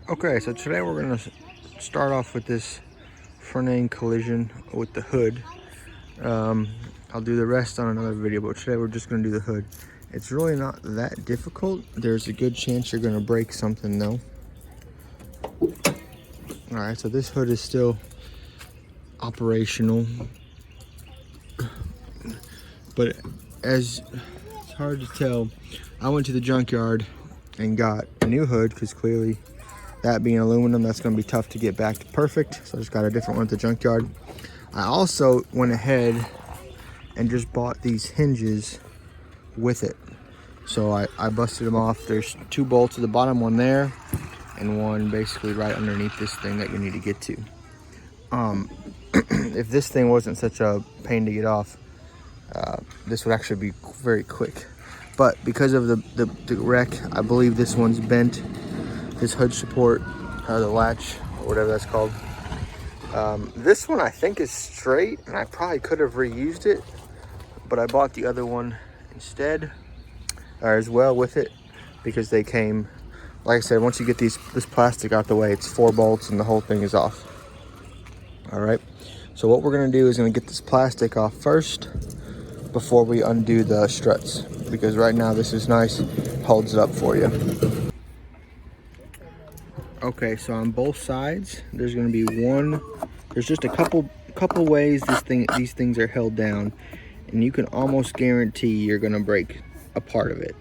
Okay, so today we're gonna start off with this front end collision with the hood. I'll do the rest on another video, but today we're just gonna do the hood. It's really not that difficult. There's a good chance you're gonna break something though. All right, so this hood is still operational, but as it's hard to tell, I went to the junkyard and got a new hood because clearly that being aluminum, that's going to be tough to get back to perfect. So I just got a different one at the junkyard. I also went ahead and just bought these hinges with it. So I busted them off. There's 2 bolts at the bottom, one there and one basically right underneath this thing that you need to get to. If this thing wasn't such a pain to get off, this would actually be very quick. But because of the wreck, I believe this one's bent. This hood support, the latch, or whatever that's called. This one I think is straight, and I probably could have reused it, but I bought the other one instead, as well with it, because they came, like I said, once you get this plastic out the way, it's 4 bolts and the whole thing is off. All right, so what we're gonna do is gonna get this plastic off first before we undo the struts, because right now this is nice, holds it up for you. Okay, so on both sides, there's going to be there's just a couple ways these things are held down, and you can almost guarantee you're going to break a part of it,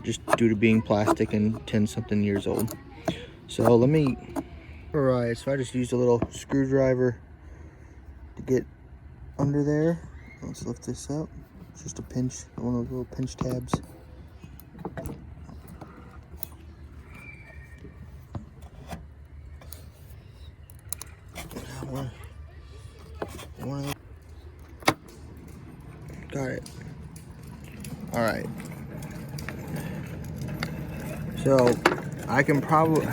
just due to being plastic and 10-something years old. So all right, so I just used a little screwdriver to get under there. Let's lift this up. It's just a pinch, one of those little pinch tabs. One of those. Got it. All right. So I can probably,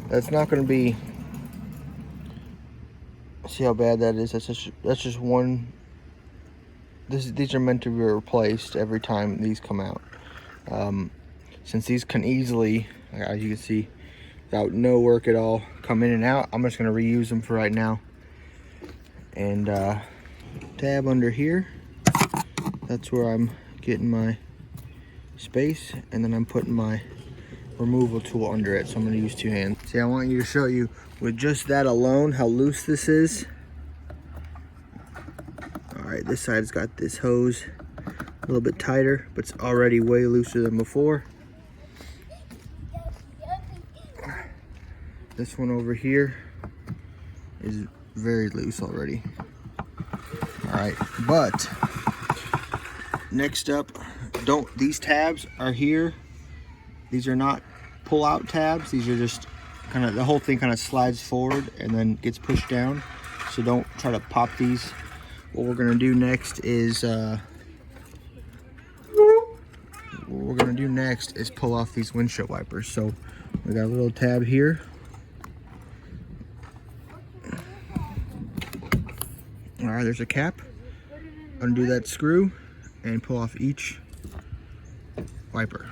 that's not going to be, see how bad that is. That's just one. These are meant to be replaced every time these come out. Since these can easily, as you can see, without no work at all, come in and out, I'm just going to reuse them for right now. And tab under here, that's where I'm getting my space, and then I'm putting my removal tool under it. So I'm going to use 2 hands. See, I want you to show you with just that alone how loose this is. All right, this side's got this hose a little bit tighter, but it's already way looser than before. This one over here is very loose already. All right, but next up, these tabs are here. These are not pull-out tabs. These are just kind of, the whole thing kind of slides forward and then gets pushed down. So don't try to pop these. What we're gonna do next is pull off these windshield wipers. So we got a little tab here. All right, there's a cap. Undo that screw and pull off each wiper.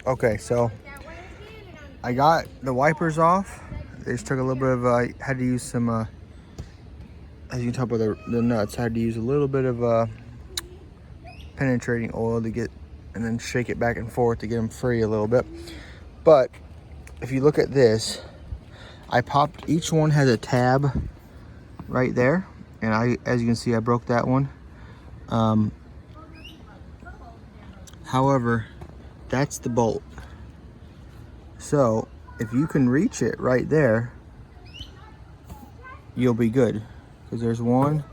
Okay, so I got the wipers off. They just took a little bit of, I had to use some, as you can tell by the nuts, I had to use a little bit of penetrating oil to get, and then shake it back and forth to get them free a little bit. But if you look at this, I popped, each one has a tab right there, and as you can see, I broke that one. However, that's the bolt. So if you can reach it right there, you'll be good, because there's one,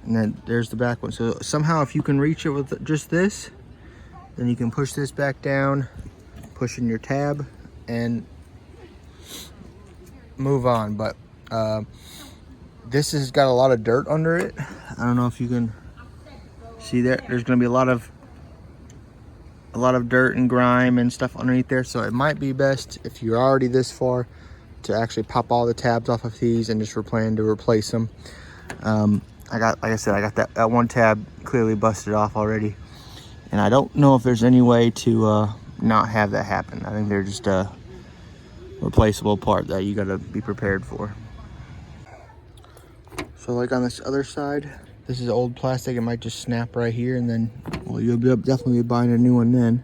and then there's the back one. So somehow if you can reach it with just this, then you can push this back down, push in your tab, and move on. But this has got a lot of dirt under it. I don't know if you can see that. There's going to be a lot of dirt and grime and stuff underneath there. So it might be best, if you're already this far, to actually pop all the tabs off of these and just plan to replace them. Like I said, I got that one tab clearly busted off already, and I don't know if there's any way to not have that happen. I think they're just a replaceable part that you gotta be prepared for. So like on this other side, this is old plastic. It might just snap right here, and then, well, you'll be definitely be buying a new one then.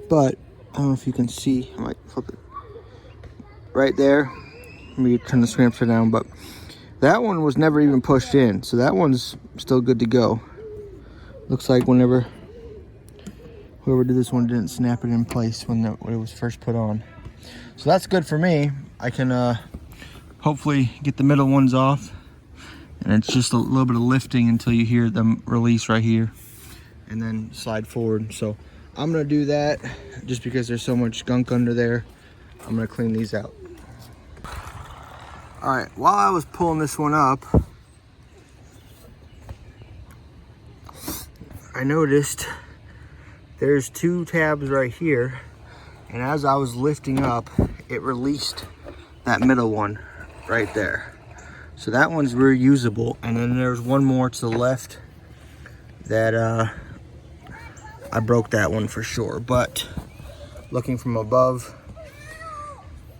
But I don't know if you can see, I might flip it right there. Let me turn the screen upside down, but that one was never even pushed in, so that one's still good to go. Looks like whoever did this one didn't snap it in place when it was first put on. So that's good for me. I can hopefully get the middle ones off, and it's just a little bit of lifting until you hear them release right here, and then slide forward. So I'm gonna do that just because there's so much gunk under there. I'm gonna clean these out. All right, while I was pulling this one up, I noticed there's 2 tabs right here, and as I was lifting up, it released that middle one right there. So that one's reusable, and then there's one more to the left that I broke that one for sure, but looking from above,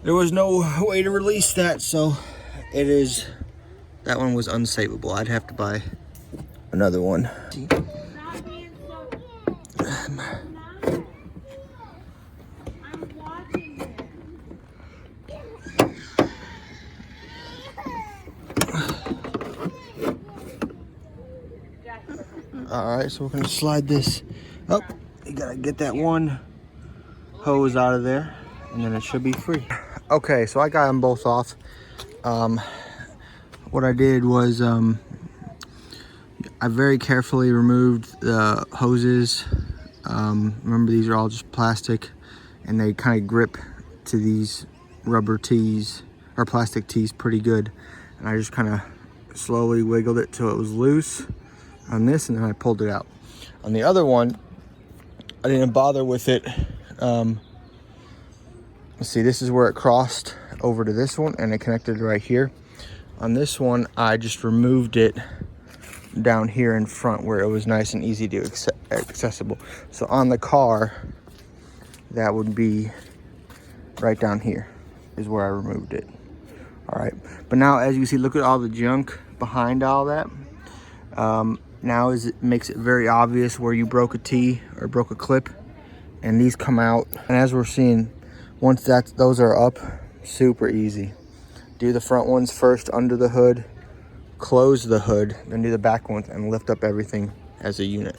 there was no way to release that, so that one was unsavable. I'd have to buy another one. All right, so we're gonna slide this up. You gotta get that one hose out of there, and then it should be free. Okay, so I got them both off. What I did was I very carefully removed the hoses. Remember, these are all just plastic, and they kind of grip to these rubber tees or plastic tees pretty good. And I just kind of slowly wiggled it till it was loose on this, and then I pulled it out. On the other one, I didn't bother with it. Let's see, this is where it crossed over to this one, and it connected right here. On this one, I just removed it down here in front where it was nice and easy to accessible. So on the car, that would be right down here is where I removed it. All right, but now as you see, look at all the junk behind all that. Now it makes it very obvious where you broke a T or broke a clip, and these come out. And as we're seeing, once those are up, super easy. Do the front ones first under the hood, close the hood, then do the back ones and lift up everything as a unit.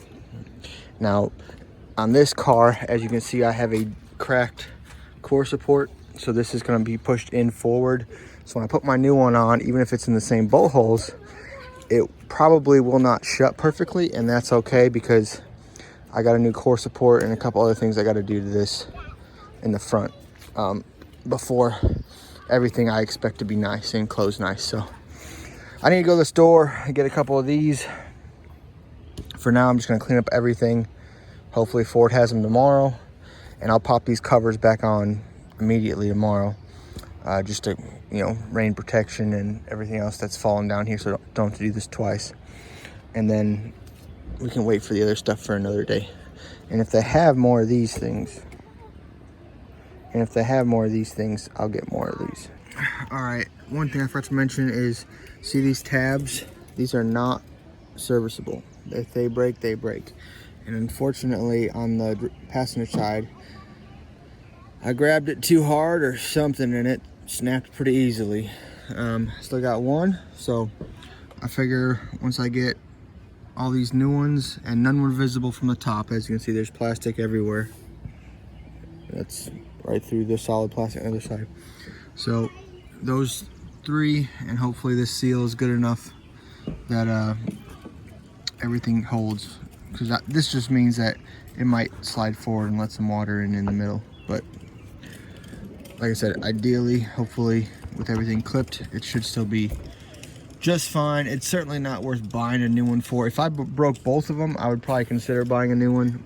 Now, on this car, as you can see, I have a cracked core support, so this is going to be pushed in forward. So when I put my new one on, even if it's in the same bolt holes, it probably will not shut perfectly, and that's okay because I got a new core support and a couple other things I got to do to this in the front before everything I expect to be nice and close nice. So I need to go to the store and get a couple of these. For now, I'm just going to clean up everything. Hopefully Ford has them tomorrow, and I'll pop these covers back on immediately tomorrow, just to, you know, rain protection and everything else that's fallen down here, so don't have to do this twice. And then we can wait for the other stuff for another day. And if they have more of these things, I'll get more of these. All right, one thing I forgot to mention is, see these tabs? These are not serviceable. If they break, they break. And unfortunately, on the passenger side, I grabbed it too hard or something, and it snapped pretty easily. Still got one, so I figure once I get all these new ones, and none were visible from the top. As you can see, there's plastic everywhere. That's right through the solid plastic on the other side. So those 3, and hopefully this seal is good enough that everything holds, because this just means that it might slide forward and let some water in the middle. But like I said, ideally, hopefully with everything clipped, it should still be just fine. It's certainly not worth buying a new one for. If I broke both of them, I would probably consider buying a new one,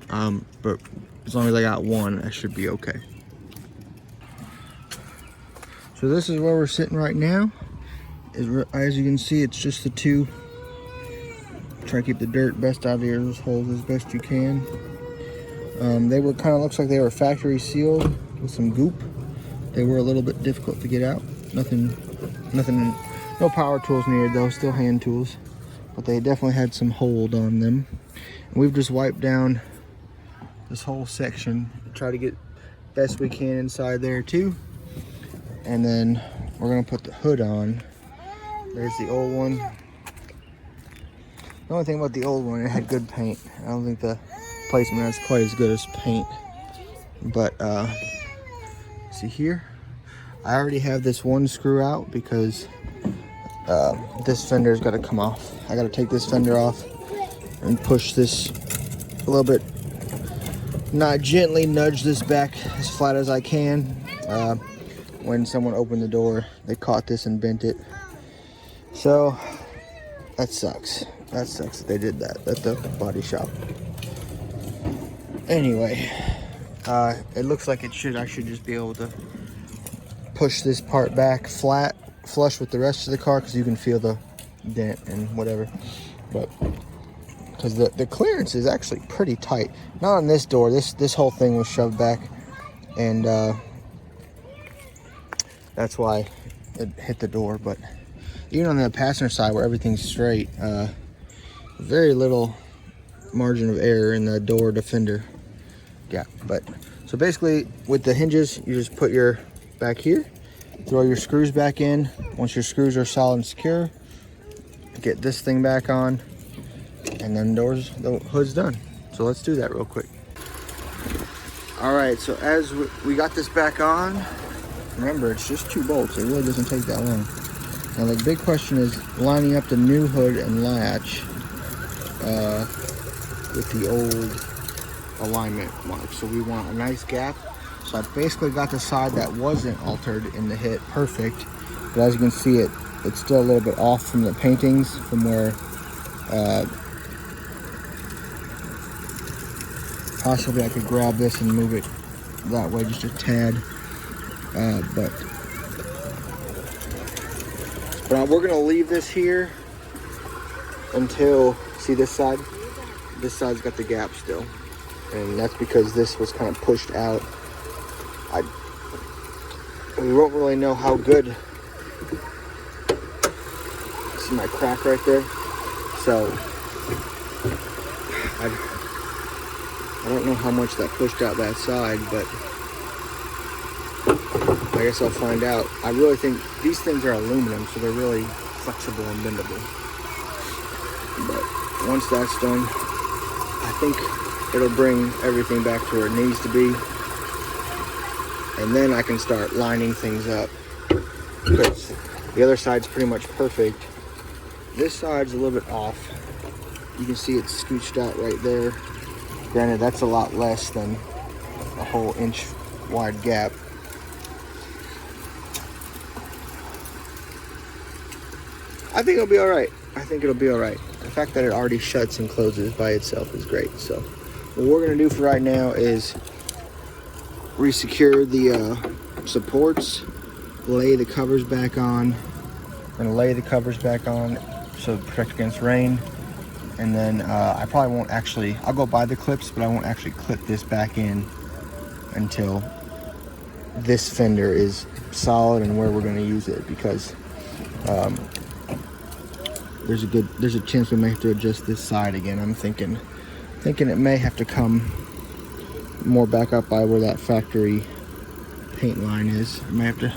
but as long as I got one, I should be okay. So this is where we're sitting right now. As you can see, it's just the 2. Try to keep the dirt best out of those holes as best you can. They were kind of, looks like they were factory sealed with some goop. They were a little bit difficult to get out. Nothing, no power tools needed though, still hand tools. But they definitely had some hold on them. And we've just wiped down this whole section, try to get best we can inside there too. And then we're gonna put the hood on. There's the old one. The only thing about the old one, it had good paint. I don't think the placement is quite as good as paint. But see here, I already have this one screw out because this fender's got to come off. I got to take this fender off and push this a little bit. Not gently nudge this back as flat as I can. When someone opened the door, they caught this and bent it. So that sucks. That sucks that they did that at the body shop. Anyway, it looks like I should just be able to push this part back flat, flush with the rest of the car, because you can feel the dent and whatever. But because the clearance is actually pretty tight. Not on this door. This whole thing was shoved back, and that's why it hit the door. But even on the passenger side where everything's straight, very little margin of error in the door to fender gap. But so basically with the hinges, you just put your back here, throw your screws back in. Once your screws are solid and secure, get this thing back on, and then the hood's done. So let's do that real quick. All right, so as we got this back on, remember it's just 2 bolts. It really doesn't take that long. Now the big question is lining up the new hood and latch with the old alignment mark. So we want a nice gap. So I basically got the side that wasn't altered in the hit perfect, but as you can see, it's still a little bit off from the paintings, from where possibly I could grab this and move it that way just a tad. But we're gonna leave this here until, see this side? This side's got the gap still. And that's because this was kind of pushed out. We won't really know how good. See my crack right there? So, I don't know how much that pushed out that side, but I guess I'll find out. I really think these things are aluminum, so they're really flexible and bendable. But once that's done, I think it'll bring everything back to where it needs to be. And then I can start lining things up, because the other side's pretty much perfect. This side's a little bit off. You can see it's scooched out right there. Granted, that's a lot less than a whole inch wide gap. I think it'll be all right. I think it'll be all right. The fact that it already shuts and closes by itself is great. So what we're gonna do for right now is resecure the supports, lay the covers back on. We're gonna lay the covers back on so protect against rain. And then I probably won't actually, I'll go buy the clips, but I won't actually clip this back in until this fender is solid and where we're gonna use it, because there's a chance we may have to adjust this side again. I'm thinking it may have to come more back up by where that factory paint line is. I may have to,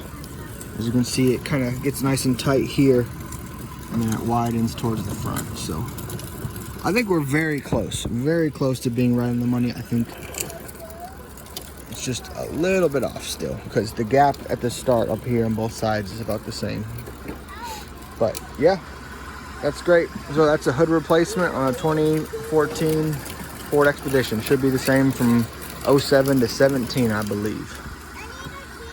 as you can see, it kind of gets nice and tight here, and then it widens towards the front. So I think we're very close to being right on the money. I think it's just a little bit off still, because the gap at the start up here on both sides is about the same. But yeah, that's great. So that's a hood replacement on a 2014 Ford Expedition. Should be the same from 07 to 17, I believe.